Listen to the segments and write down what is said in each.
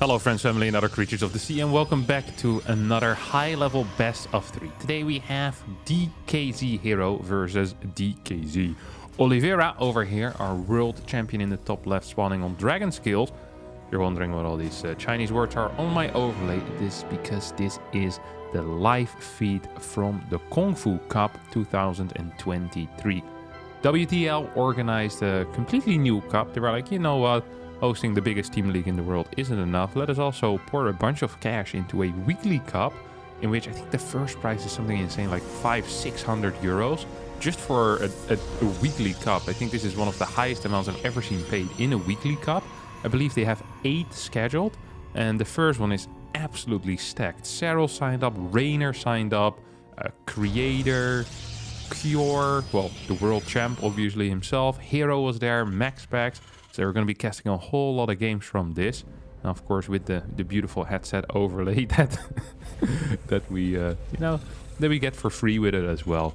Hello friends, family and other creatures of the sea, and welcome back to another high-level best of 3. Today we have DKZ herO versus DKZ. Oliveira over here, our world champion in the top left, spawning on dragon skills. If you're wondering what all these Chinese words are on my overlay, it is because this is the live feed from the Kung Fu Cup 2023. WTL organized a completely new cup. They were like, you know what? Hosting the biggest team league in the world isn't enough. Let us also pour a bunch of cash into a weekly cup, in which I think the first prize is something insane, like 500-600 euros, just for a weekly cup. I think this is one of the highest amounts I've ever seen paid in a weekly cup. I believe they have 8 scheduled, and the first one is absolutely stacked. herO signed up, Rainer signed up, Creator, Cure, well, the world champ, obviously himself. herO was there, MaxPax. So we're going to be casting a whole lot of games from this. Now, of course, with the beautiful headset overlay that we get for free with it as well.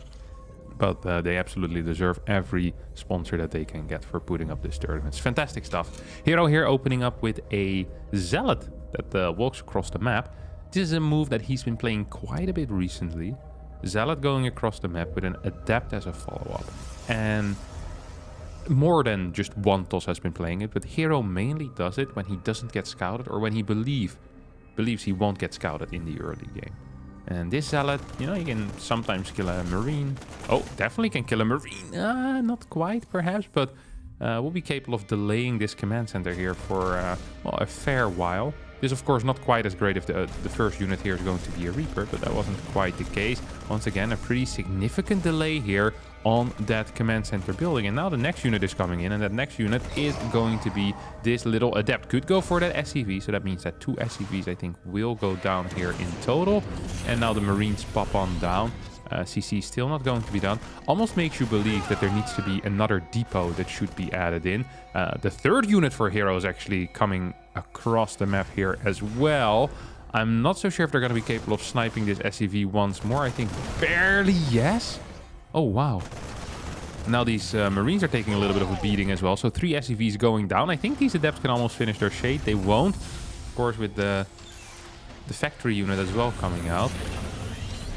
But they absolutely deserve every sponsor that they can get for putting up this tournament. It's fantastic stuff. herO here opening up with a Zealot that walks across the map. This is a move that he's been playing quite a bit recently. Zealot going across the map with an Adept as a follow-up. And more than just one toss has been playing it, but herO mainly does it when he doesn't get scouted or when he believes he won't get scouted in the early game. And this Zealot, you know, you can sometimes kill a Marine. Oh, definitely can kill a Marine. Not quite, perhaps, but will be capable of delaying this command center here for well, a fair while. This, of course, not quite as great if the first unit here is going to be a Reaper, but that wasn't quite the case. Once again, a pretty significant delay here on that command center building. And now the next unit is coming in, and that next unit is going to be this little Adept. Could go for that SCV, so that means that 2 SCVs, I think, will go down here in total. And now the Marines pop on down. CC still not going to be done. Almost makes you believe that there needs to be another depot that should be added in. The third unit for herO is actually coming across the map here as well. I'm not so sure if they're going to be capable of sniping this SCV once more. I think barely, yes. Oh, wow. Now these Marines are taking a little bit of a beating as well. So 3 SCVs going down. I think these Adepts can almost finish their shade. They won't. Of course, with the factory unit as well coming out.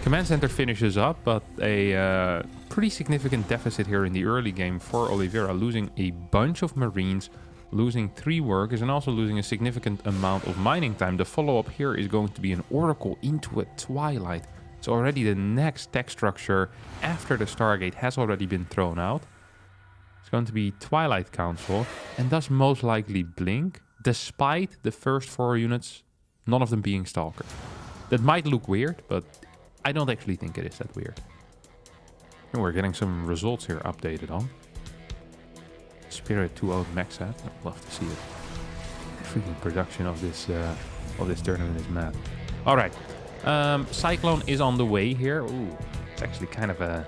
Command center finishes up, but a pretty significant deficit here in the early game for Oliveira, losing a bunch of Marines, losing 3 workers, and also losing a significant amount of mining time. The follow-up here is going to be an Oracle into a Twilight. So already the next tech structure after the Stargate has already been thrown out. It's going to be Twilight Council, and thus most likely Blink, despite the first 4 units, none of them being Stalker. That might look weird, but I don't actually think it is that weird. And we're getting some results here updated on. Spirit 2-0 max set. I'd love to see it. The freaking production of this tournament is mad. Alright. Cyclone is on the way here. Ooh, it's actually kind of a...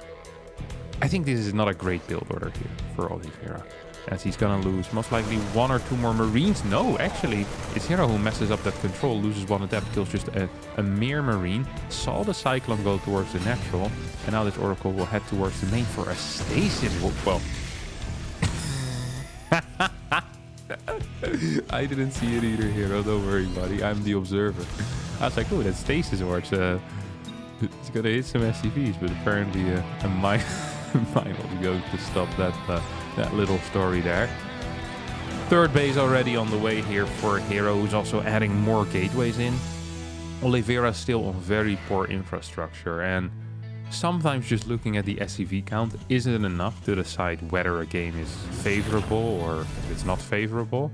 I think this is not a great build order here for Oliveira, as he's gonna lose most likely 1 or 2 more Marines. No, actually, it's herO who messes up that control, loses 1 Adept, kills just a mere Marine. Saw the Cyclone go towards the natural, and now this Oracle will head towards the main for a stasis. Well, I didn't see it either, herO. Don't worry, buddy. I'm the observer. I was like, oh, that stasis orch. It's gonna hit some SCVs, but apparently a mine will be going to stop that little story there. Third base already on the way here for herO, who's also adding more gateways in. Oliveira still on very poor infrastructure, and sometimes just looking at the SCV count isn't enough to decide whether a game is favorable or if it's not favorable.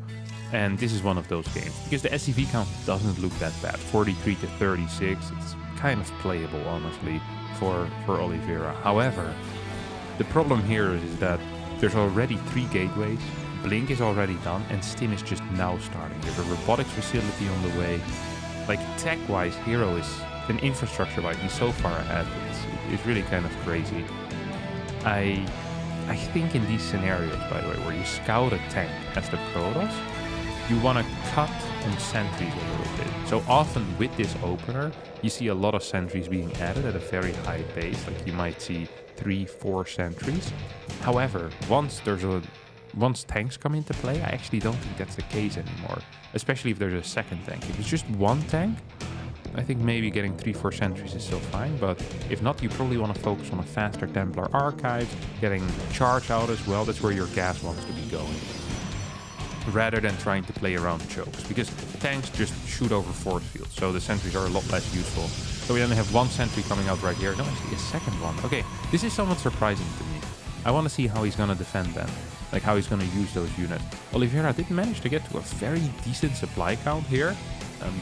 And this is one of those games, because the SCV count doesn't look that bad. 43 to 36, it's kind of playable, honestly, for Oliveira. However, the problem here is that there's already 3 gateways, Blink is already done, and Stim is just now starting. There's a robotics facility on the way. Like, tech-wise, herO is, and infrastructure-wise, he's so far ahead. It's really kind of crazy. I think in these scenarios, by the way, where you scout a tank as the Protoss, you want to cut on sentries a little bit. So often with this opener, you see a lot of sentries being added at a very high pace. Like you might see 3-4 sentries. However, once there's a once tanks come into play, I actually don't think that's the case anymore. Especially if there's a second tank. If it's just one tank, I think maybe getting 3-4 sentries is still fine. But if not, you probably want to focus on a faster Templar archive, getting charge out as well. That's where your gas wants to be going, rather than trying to play around chokes, because tanks just shoot over force fields, so the sentries are a lot less useful. So we only have one sentry coming out right here. No, actually a second one. Okay, this is somewhat surprising to me. I want to see how he's going to defend them, like how he's going to use those units. Oliveira did manage to get to a very decent supply count here.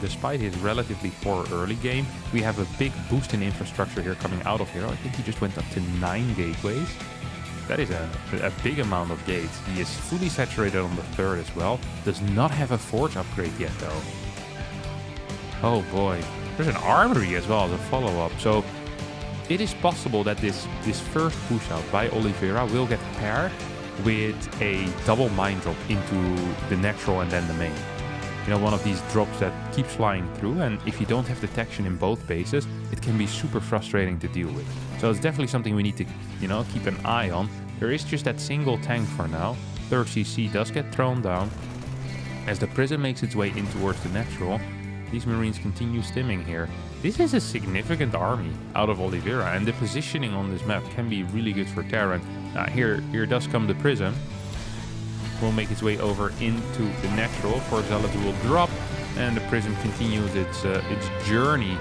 Despite his relatively poor early game, we have a big boost in infrastructure here coming out of herO. I think he just went up to 9 gateways. That is a big amount of gates. He is fully saturated on the third as well. Does not have a forge upgrade yet though. Oh boy. There's an armory as well as a follow-up. So it is possible that this first push out by Oliveira will get paired with a double mine drop into the natural and then the main. You know, one of these drops that keeps flying through, and if you don't have detection in both bases, it can be super frustrating to deal with. So it's definitely something we need to, you know, keep an eye on. There is just that single tank for now. Third CC does get thrown down. As the prison makes its way in towards the natural, these Marines continue stimming here. This is a significant army out of Oliveira, and the positioning on this map can be really good for Terran. Here does come the prison. Will make its way over into the natural. For Zealot will drop, and the prison continues its journey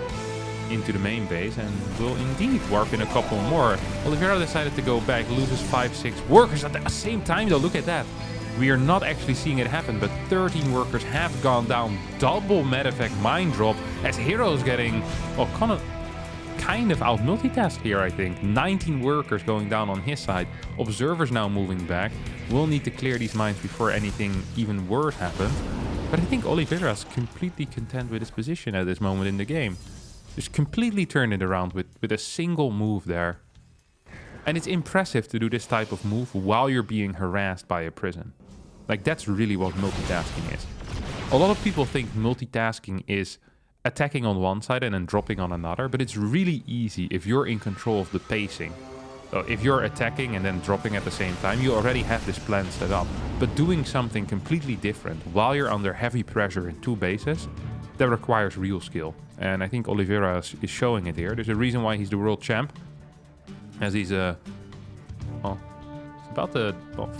into the main base and will indeed warp in a couple more. Oliveira decided to go back, loses 5-6 workers at the same time though. Look at that. We are not actually seeing it happen, but 13 workers have gone down. Double medevac mine drop as herO's getting, well, kind of out multitasked here, I think. 19 workers going down on his side. Observers now moving back. We'll need to clear these mines before anything even worse happens. But I think Oliveira is completely content with his position at this moment in the game. Just completely turned it around with a single move there. And it's impressive to do this type of move while you're being harassed by a prison. Like, that's really what multitasking is. A lot of people think multitasking is attacking on one side and then dropping on another, but it's really easy if you're in control of the pacing. So if you're attacking and then dropping at the same time, you already have this plan set up. But doing something completely different while you're under heavy pressure in two bases, that requires real skill. And I think Oliveira is showing it here. There's a reason why he's the world champ. As he's about to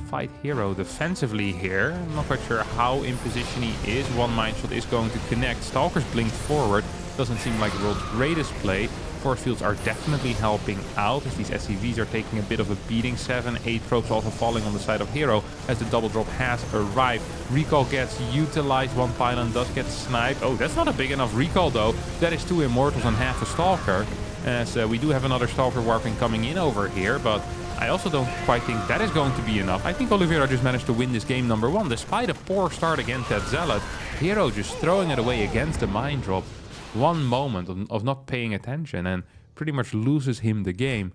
fight herO defensively here. I'm not quite sure how in position he is. One mine shot is going to connect. Stalkers blinked forward. Doesn't seem like the world's greatest play. Force fields are definitely helping out as these SCVs are taking a bit of a beating. 7-8 probes also falling on the side of herO as the double drop has arrived. Recall gets utilized. One pylon does get sniped. Oh, that's not a big enough recall though. That is 2 immortals and half a stalker. As we do have another stalker warping coming in over here, but I also don't quite think that is going to be enough. I think Oliveira just managed to win this game number 1. Despite a poor start against that Zealot, herO just throwing it away against the mine drop. One moment of not paying attention and pretty much loses him the game.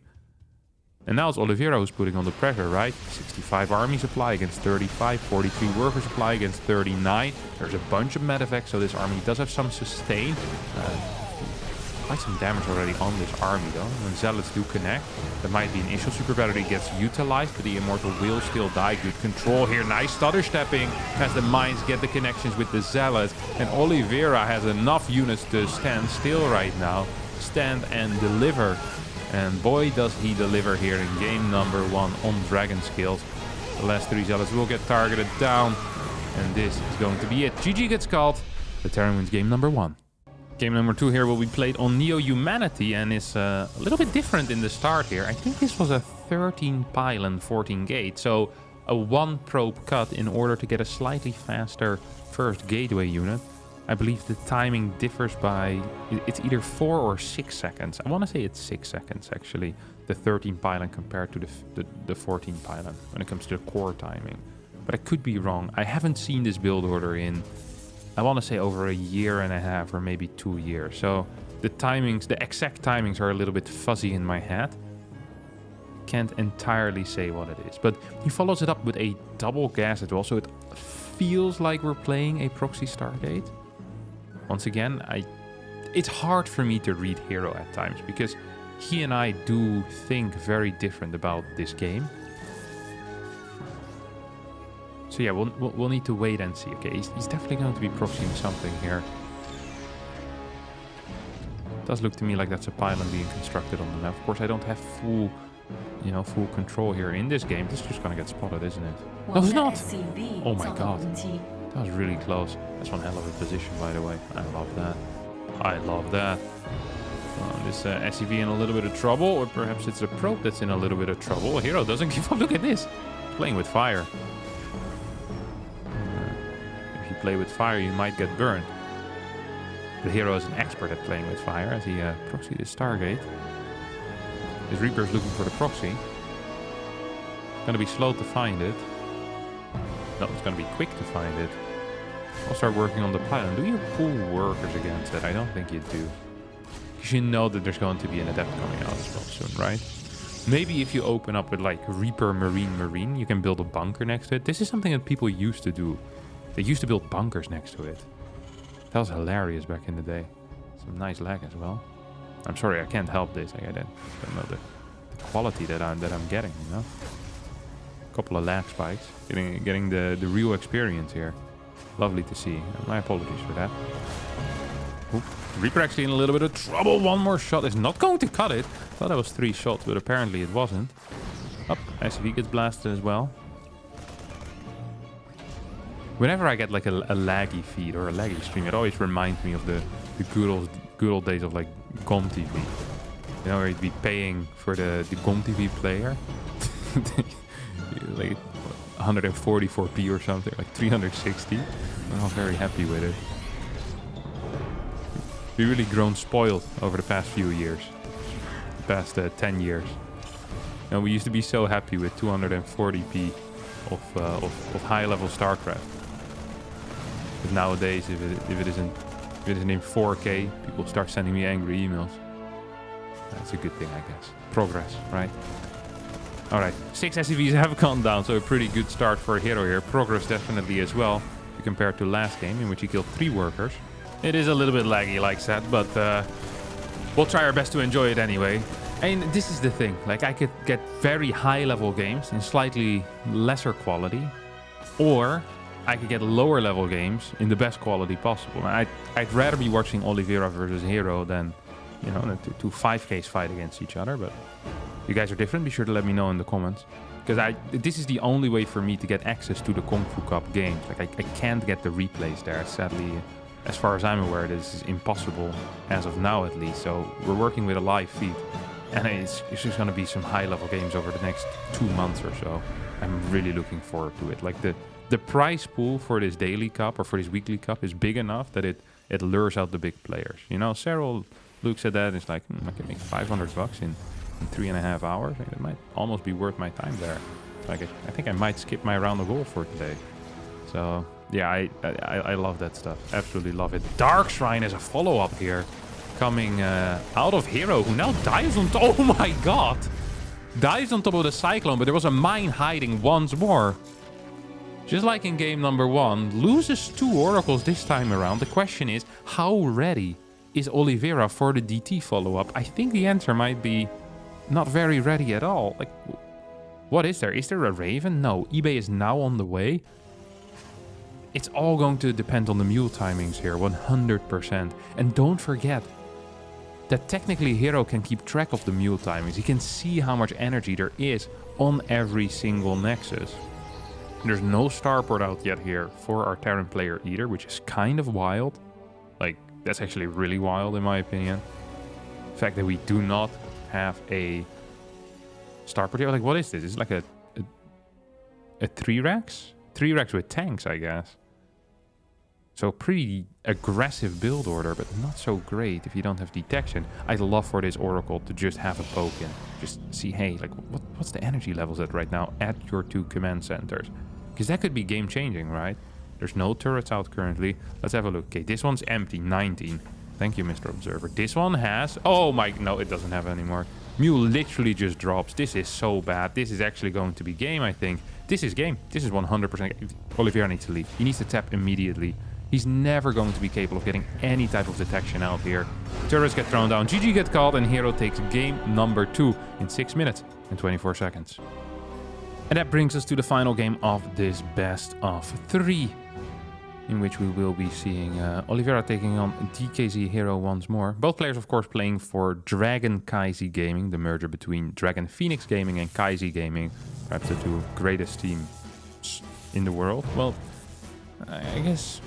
And now it's Oliveira who's putting on the pressure, right? 65 army supply against 35, 43 worker supply against 39. There's a bunch of medevacs, so this army does have some sustain. Quite some damage already on this army though. When Zealots do connect, there might be an initial super battery gets utilized, but the Immortal will still die. Good control here. Nice stutter stepping as the mines get the connections with the Zealots. And Oliveira has enough units to stand still right now. Stand and deliver. And boy does he deliver here in game number 1 on Dragon skills. The last 3 Zealots will get targeted down. And this is going to be it. GG gets called. The Terran wins game number 1. Game number 2 here will be played on Neo Humanity and is a little bit different in the start here. I think this was a 13 pylon, 14 gate. So a 1 probe cut in order to get a slightly faster first gateway unit. I believe the timing differs by, it's either 4 or 6 seconds. I want to say it's 6 seconds actually, the 13 pylon compared to the 14 pylon when it comes to the core timing. But I could be wrong. I haven't seen this build order in, I want to say over a year and a half or maybe 2 years. So the timings, the exact timings are a little bit fuzzy in my head. Can't entirely say what it is. But he follows it up with a double gas as well. So it feels like we're playing a proxy Stargate. Once again, it's hard for me to read herO at times because he and I do think very different about this game. So yeah, we'll need to wait and see. Okay, he's definitely going to be proxying something here. It does look to me like that's a pylon being constructed on the map. Of course, I don't have full, you know, full control here in this game. This is just gonna get spotted, isn't it? No, it's not. Oh my god, that was really close. That's one hell of a position, by the way. I love that. I love that. This SCV in a little bit of trouble, or perhaps it's a probe that's in a little bit of trouble. herO doesn't give up. Look at this. He's playing with fire. If you play with fire, you might get burned. The herO is an expert at playing with fire, as he proxied his Stargate. His Reaper is looking for the proxy. Gonna be slow to find it. No, it's gonna be quick to find it. I'll start working on the pylon. Do you pull workers against it? I don't think you do. Because you know that there's going to be an adept coming out as well soon, right? Maybe if you open up with like Reaper Marine, you can build a bunker next to it. This is something that people used to do. They used to build bunkers next to it. That was hilarious back in the day. Some nice lag as well. I'm sorry, I can't help this. I don't know the quality that I'm getting, you know? A couple of lag spikes. Getting the real experience here. Lovely to see. My apologies for that. Oop. Reaper actually in a little bit of trouble. One more shot is not going to cut it. Thought that was 3 shots, but apparently it wasn't. Up, SCV gets blasted as well. Whenever I get like a laggy feed or a laggy stream, it always reminds me of the good old days of like GOM TV. You know, where you'd be paying for the GOM TV player. Like 144p or something, like 360. I'm not very happy with it. We've really grown spoiled over the past few years. The past 10 years. And we used to be so happy with 240p of high-level StarCraft. But nowadays, if it isn't in 4K, people start sending me angry emails. That's a good thing, I guess. Progress, right? Alright, 6 SCVs have gone down, so a pretty good start for herO here. Progress definitely as well, compared to last game, in which he killed 3 workers. It is a little bit laggy, like that, but we'll try our best to enjoy it anyway. And this is the thing, like I could get very high-level games in slightly lesser quality, or I could get lower-level games in the best quality possible. I'd rather be watching Oliveira versus herO than, you know, two 5Ks fight against each other, but you guys are different. Be sure to let me know in the comments. Because this is the only way for me to get access to the Kung Fu Cup games. Like I can't get the replays there. Sadly, as far as I'm aware, this is impossible as of now at least. So we're working with a live feed. And it's just going to be some high-level games over the next 2 months or so. I'm really looking forward to it. Like the prize pool for this daily cup or for this weekly cup is big enough that it lures out the big players. You know, Cyril looks at that and is like, I can make $500 in 3.5 hours. It might almost be worth my time there. Like I think I might skip my round of golf for today. So yeah, I love that stuff. Absolutely love it. Dark Shrine as a follow-up here, coming out of herO, who now dives on top. Oh my god, dives on top of the Cyclone, but there was a mine hiding once more. Just like in game number 1, loses 2 oracles this time around. The question is, how ready is Oliveira for the DT follow-up? I think the answer might be not very ready at all. Like, what is there? Is there a Raven? No. eBay is now on the way. It's all going to depend on the mule timings here, 100%. And don't forget that technically herO can keep track of the mule timings. He can see how much energy there is on every single Nexus. There's no starport out yet here for our Terran player either, which is kind of wild. Like, that's actually really wild in my opinion. The fact that we do not have a starport here. Like, what is this? It's like a 3-Rex? 3-Rex with tanks, I guess. So pretty aggressive build order, but not so great if you don't have detection. I'd love for this Oracle to just have a poke in. Just see, hey, like what's the energy levels at right now at your 2 command centers? Because that could be game changing, right? There's no turrets out currently. Let's have a look. Okay, this one's empty, 19. Thank you, Mr. Observer. This one has... Oh my... No, it doesn't have anymore. Mule literally just drops. This is so bad. This is actually going to be game, I think. This is game. This is 100%. Oliveira needs to leave. He needs to tap immediately. He's never going to be capable of getting any type of detection out here. Turrets get thrown down. GG get called, and herO takes game number 2 in 6 minutes and 24 seconds. And that brings us to the final game of this best of 3, in which we will be seeing Oliveira taking on DKZ herO once more. Both players, of course, playing for Dragon KaiZ Gaming, the merger between Dragon Phoenix Gaming and KaiZ Gaming, perhaps the 2 greatest teams in the world. Well, I guess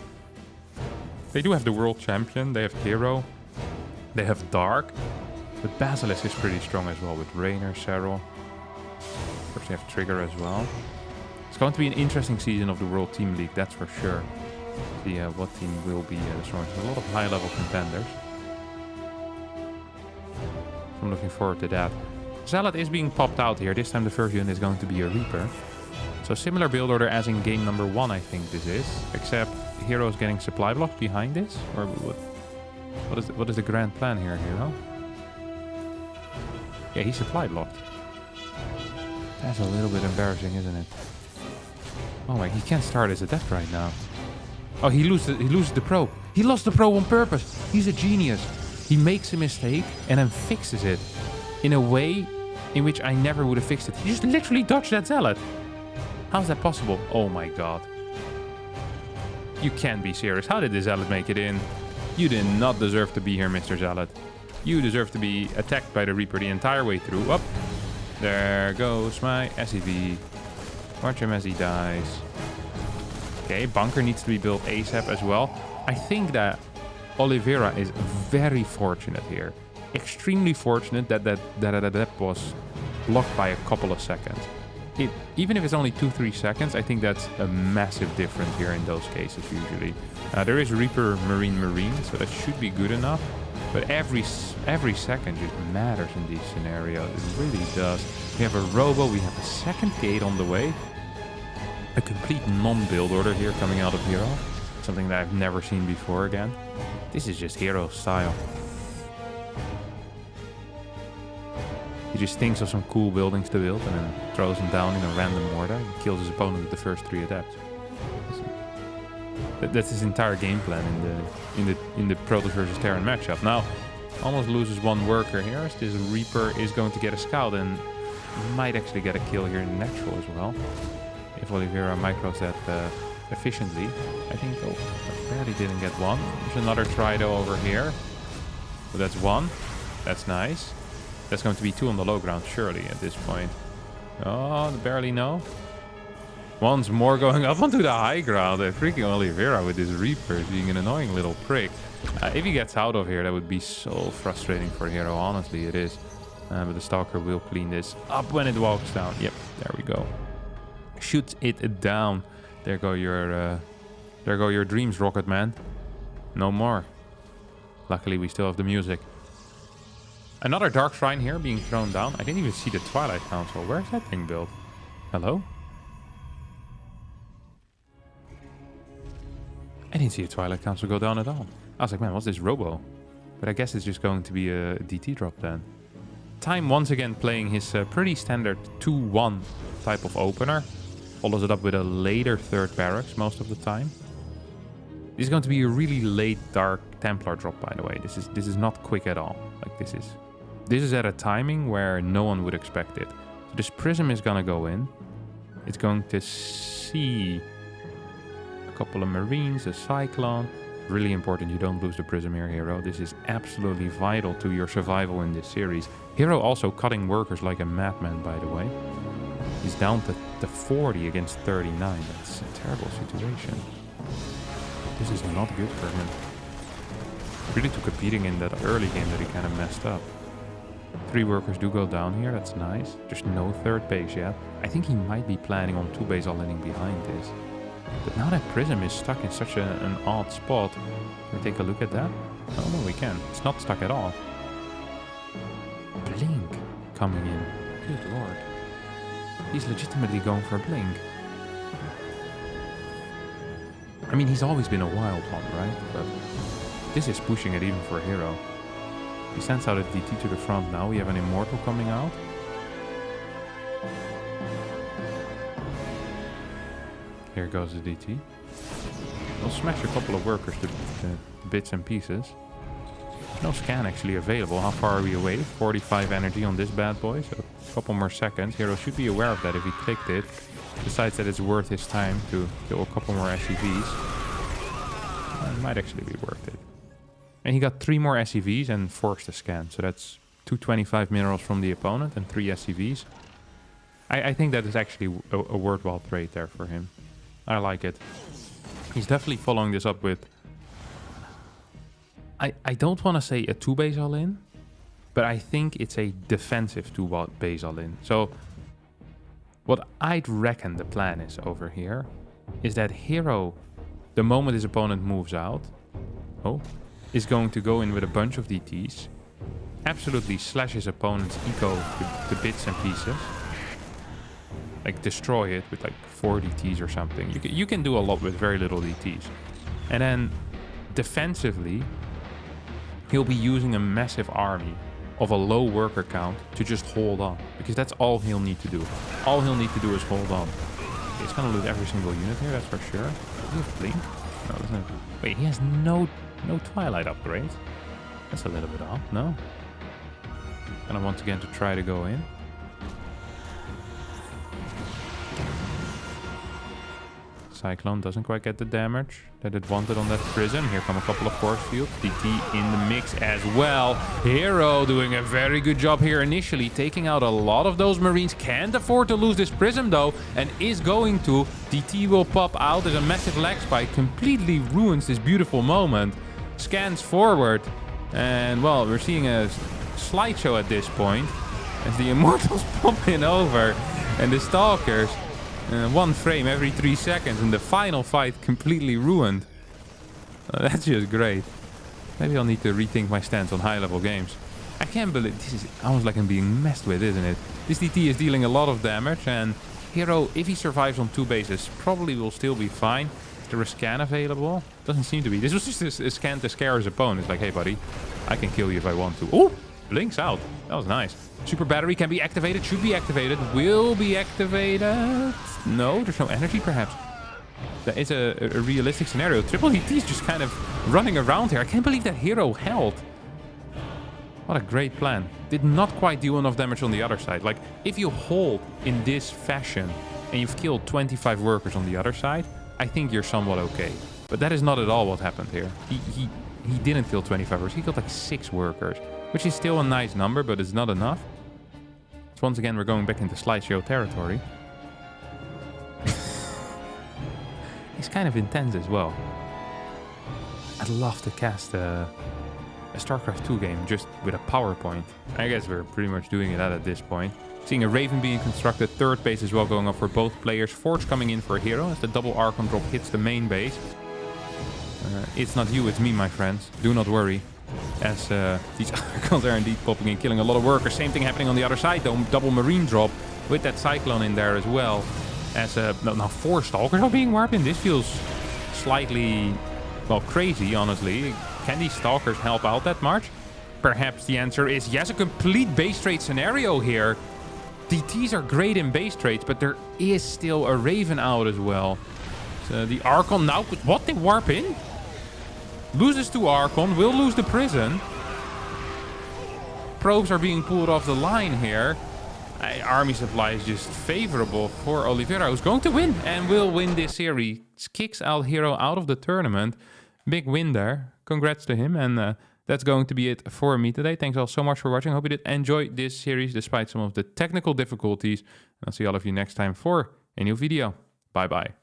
they do have the world champion, they have herO, they have Dark, but Basilisk is pretty strong as well with Rainer, herO. Of course, they have Trigger as well. It's going to be an interesting season of the World Team League, that's for sure. See what team will be the strongest. There's a lot of high-level contenders. I'm looking forward to that. Zealot is being popped out here. This time the first unit is going to be a Reaper. So similar build order as in game number 1, I think this is. Except herO is getting supply blocked behind this. Or what is the grand plan here, herO? Yeah, he's supply blocked. That's a little bit embarrassing, isn't it? Oh my, he can't start his adept right now. Oh, he loses the probe. He lost the probe on purpose. He's a genius. He makes a mistake and then fixes it in a way in which I never would have fixed it. He just literally dodged that Zealot. How's that possible? Oh my god. You can't be serious. How did the Zealot make it in? You did not deserve to be here, Mr. Zealot. You deserve to be attacked by the Reaper the entire way through. Up. There goes my SEV. Watch him as he dies. Okay, bunker needs to be built ASAP as well. I think that Oliveira is very fortunate here. Extremely fortunate that was blocked by a couple of seconds. Even if it's only 2-3 seconds, I think that's a massive difference here in those cases usually. There is Reaper Marine, so that should be good enough. But every second just matters in these scenarios. It really does. We have a Robo, we have a second gate on the way. A complete non-build order here coming out of herO. Something that I've never seen before again. This is just herO style. He just thinks of some cool buildings to build and then throws them down in a random order and kills his opponent with the first 3 adepts. That's his entire game plan in the Protoss versus Terran matchup. Now, almost loses 1 worker here as this Reaper is going to get a scout and might actually get a kill here in the natural as well. If Oliveira micros that efficiently. I think, oh, barely didn't get 1. There's another Trido over here. So that's 1. That's nice. That's going to be 2 on the low ground, surely, at this point. Oh, barely no. Once more going up onto the high ground. Freaking Oliveira with his Reaper being an annoying little prick. If he gets out of here, that would be so frustrating for herO. Honestly, it is. But the Stalker will clean this up when it walks down. Yep, there we go. Shoots it down. There go your dreams, Rocket Man. No more. Luckily, we still have the music. Another Dark Shrine here being thrown down. I didn't even see the Twilight Council. Where's that thing built? Hello? I didn't see a Twilight Council go down at all. I was like, man, what's this Robo? But I guess it's just going to be a DT drop then. Time once again playing his pretty standard 2-1 type of opener. Follows it up with a later 3rd barracks most of the time. This is going to be a really late Dark Templar drop, by the way. This is not quick at all. Like this is at a timing where no one would expect it. So this Prism is gonna go in. It's going to see a couple of Marines, a Cyclone. Really important you don't lose the Prism here, herO. This is absolutely vital to your survival in this series. herO also cutting workers like a madman, by the way. He's down to 40 against 39. That's a terrible situation. This is not good for him. Really took a beating in that early game that he kind of messed up. 3 workers do go down here, that's nice. There's no 3rd base yet. I think he might be planning on 2 base all-inning behind this. But now that Prism is stuck in such an odd spot. Can we take a look at that? Oh no, we can. It's not stuck at all. Blink coming in. Good lord. He's legitimately going for a Blink. I mean, he's always been a wild one, right? But this is pushing it even for herO. He sends out a DT to the front now. We have an Immortal coming out. Here goes the DT. We'll smash a couple of workers to bits and pieces. No scan actually available. How far are we away? 45 energy on this bad boy, so a couple more seconds. herO should be aware of that if he clicked it. Decides that it's worth his time to kill a couple more SCVs. It might actually be worth it. And he got 3 more SCVs and forced a scan. So that's 225 minerals from the opponent and 3 SCVs. I think that is actually a worthwhile trade there for him. I like it. He's definitely following this up with... I don't want to say a 2-base all-in, but I think it's a defensive 2-base all-in. So what I'd reckon the plan is over here is that herO, the moment his opponent moves out, is going to go in with a bunch of DTs, absolutely slash his opponent's eco to bits and pieces, like destroy it with like 4 DTs or something. You can do a lot with very little DTs. And then defensively, he'll be using a massive army of a low worker count to just hold on, because that's all he'll need to do. All he'll need to do is hold on. Okay, he's gonna lose every single unit here, that's for sure. Does he have blink? No, doesn't have... Wait, he has no Twilight upgrade. That's a little bit off, no? Gonna once again to try to go in. Cyclone doesn't quite get the damage that it wanted on that prism. Here come a couple of force fields. DT in the mix as well. herO doing a very good job here initially, taking out a lot of those Marines. Can't afford to lose this prism though, and is going to. DT will pop out. There's a massive lag spike. Completely ruins this beautiful moment. Scans forward. And well, we're seeing a slideshow at this point as the Immortals pop in over and the Stalkers. 1 frame every 3 seconds, and the final fight completely ruined. That's just great. Maybe I'll need to rethink my stance on high-level games. I can't believe this is almost like I'm being messed with, isn't it? This DT is dealing a lot of damage, and herO, if he survives on 2 bases, probably will still be fine. Is there a scan available? Doesn't seem to be. This was just a scan to scare his opponent. It's like, hey, buddy, I can kill you if I want to. Oh, blinks out. That was nice. Super battery can be activated, should be activated, will be activated. No, there's no energy perhaps. That is a realistic scenario. Triple DT is just kind of running around here. I can't believe that herO held. What a great plan. Did not quite do enough damage on the other side. Like, if you hold in this fashion and you've killed 25 workers on the other side, I think you're somewhat okay. But that is not at all what happened here. He didn't kill 25 workers. He killed like 6 workers, which is still a nice number, but it's not enough. So once again, we're going back into slideshow territory. It's kind of intense as well. I'd love to cast a StarCraft 2 game just with a PowerPoint. I guess we're pretty much doing it at this point. Seeing a Raven being constructed, 3rd base as well going up for both players. Forge coming in for herO as the double Archon drop hits the main base. It's not you, it's me, my friends. Do not worry. As these Archons are indeed popping in, killing a lot of workers. Same thing happening on the other side though. Double Marine drop with that Cyclone in there as well. As now 4 Stalkers are being warped in. This feels slightly, well, crazy, honestly. Can these Stalkers help out that much? Perhaps the answer is yes. A complete base trade scenario here. DTs are great in base trades, but there is still a Raven out as well. So the Archon now, what, they warp in? Loses to Archon, will lose the prison. Probes are being pulled off the line here. Army supply is just favorable for Oliveira, who's going to win and will win this series. Kicks out herO out of the tournament. Big win there. Congrats to him. And that's going to be it for me today. Thanks all so much for watching. Hope you did enjoy this series despite some of the technical difficulties. I'll see all of you next time for a new video. Bye bye.